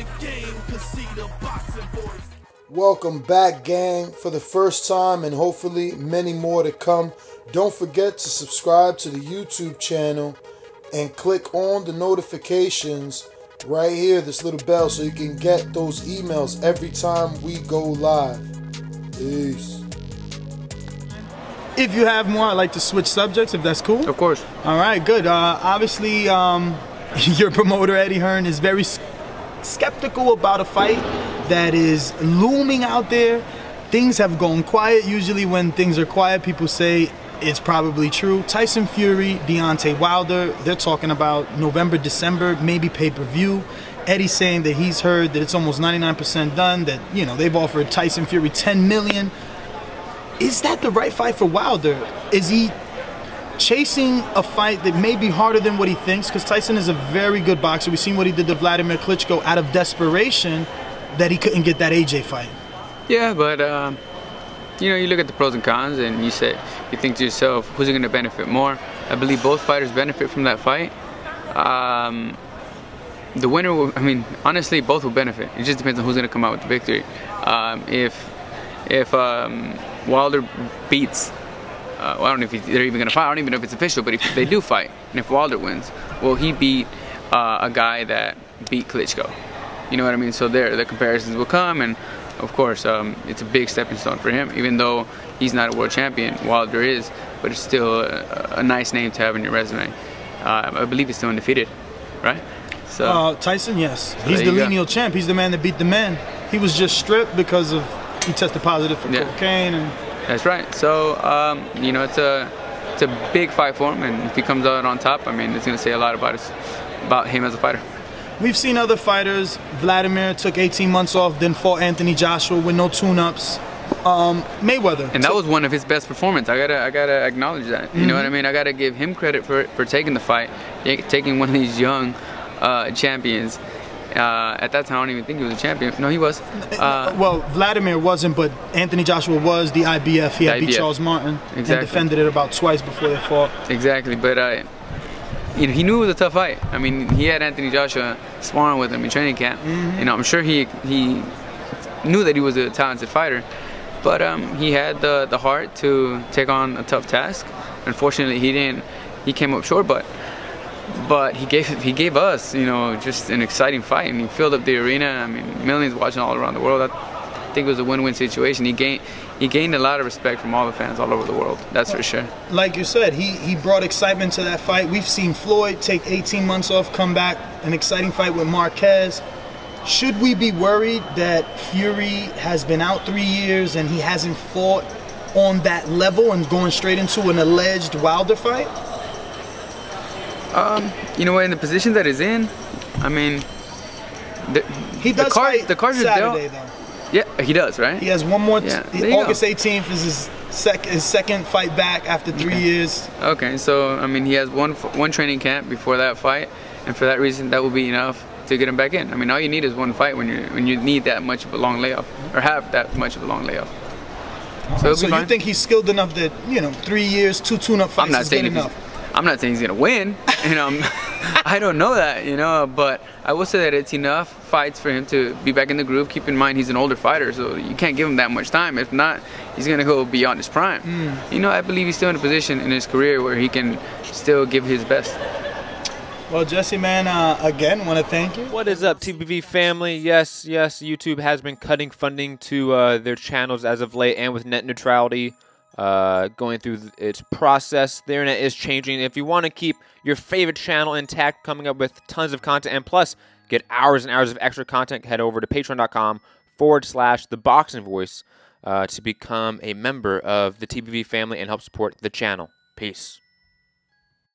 the game, 'cause see the boxing voice. Welcome back, gang, for the first time and hopefully many more to come. Don't forget to subscribe to the YouTube channel and click on the notifications right here, this little bell, so you can get those emails every time we go live. Peace. If you have more, I'd like to switch subjects, if that's cool. Of course. All right, good. Obviously, your promoter, Eddie Hearn, is very skeptical about a fight that is looming out there. Things have gone quiet. Usually when things are quiet, people say it's probably true. Tyson Fury, Deontay Wilder, they're talking about November, December, maybe pay-per-view. Eddie's saying that he's heard that it's almost 99% done, that, you know, they've offered Tyson Fury $10 million. Is that the right fight for Wilder? Is he chasing a fight that may be harder than what he thinks? Because Tyson is a very good boxer. We've seen what he did to Vladimir Klitschko out of desperation, that he couldn't get that AJ fight. Yeah, but you know, you look at the pros and cons, and you think to yourself, who's going to benefit more? I believe both fighters benefit from that fight. The winner will, I mean, honestly, both will benefit. It just depends on who's going to come out with the victory. If Wilder beats, well, I don't know if they're even going to fight. I don't even know if it's official, but if they do fight, and if Wilder wins, well, he beat a guy that beat Klitschko. You know what I mean? So the comparisons will come, and of course, it's a big stepping stone for him. Even though he's not a world champion, Wilder is, but it's still a nice name to have in your resume. I believe he's still undefeated, right? So Tyson, yes, he's the lineal champ. He's the man that beat the man. He was just stripped because of he tested positive for cocaine, and that's right. So you know, it's a big fight for him, and if he comes out on top, I mean, it's going to say a lot about him as a fighter. We've seen other fighters. Vladimir took 18 months off, then fought Anthony Joshua with no tune-ups. Mayweather, and that was one of his best performances. I gotta acknowledge that. You know what I mean? I gotta give him credit for taking the fight, taking one of these young champions. At that time, I don't even think he was a champion. No, he was. Well, Vladimir wasn't, but Anthony Joshua was the IBF. He had beat Charles Martin and defended it about twice before they fought. Exactly, but you know, he knew it was a tough fight. I mean, he had Anthony Joshua sparring with him in training camp. You know, I'm sure he knew that he was a talented fighter, but he had the heart to take on a tough task. Unfortunately, he didn't. He came up short, but he gave us, you know, just an exciting fight, and he filled up the arena. I mean, millions watching all around the world. I think it was a win-win situation. He gained a lot of respect from all the fans all over the world. That's for sure. Like you said, he brought excitement to that fight. We've seen Floyd take 18 months off, come back, an exciting fight with Marquez. Should we be worried that Fury has been out 3 years and he hasn't fought on that level and going straight into an alleged Wilder fight? You know what, in the position that he's in, I mean, he does fight the cards Saturday, are dealt. though. Yeah, he does, right? He has one more. Yeah, August 18th is his second fight back after 3 years. Okay, so I mean, he has one training camp before that fight, and for that reason, that will be enough to get him back in. I mean, all you need is one fight when you need that much of a long layoff, or have that much of a long layoff. So you think he's skilled enough that, you know, 3 years, 2 tune-up fights is good enough? I'm not saying he's gonna win, you know. I don't know that, you know, but I will say that it's enough fights for him to be back in the groove. Keep in mind, he's an older fighter, so you can't give him that much time. If not, he's gonna go beyond his prime. You know, I believe he's still in a position in his career where he can still give his best. Well, Jesse, man, again, want to thank you. What is up, TBV family? Yes, YouTube has been cutting funding to their channels as of late, and with net neutrality going through its process, the internet is changing. If you want to keep your favorite channel intact, coming up with tons of content, and plus get hours and hours of extra content, head over to patreon.com/ThaBoxingVoice to become a member of the TBV family and help support the channel. Peace.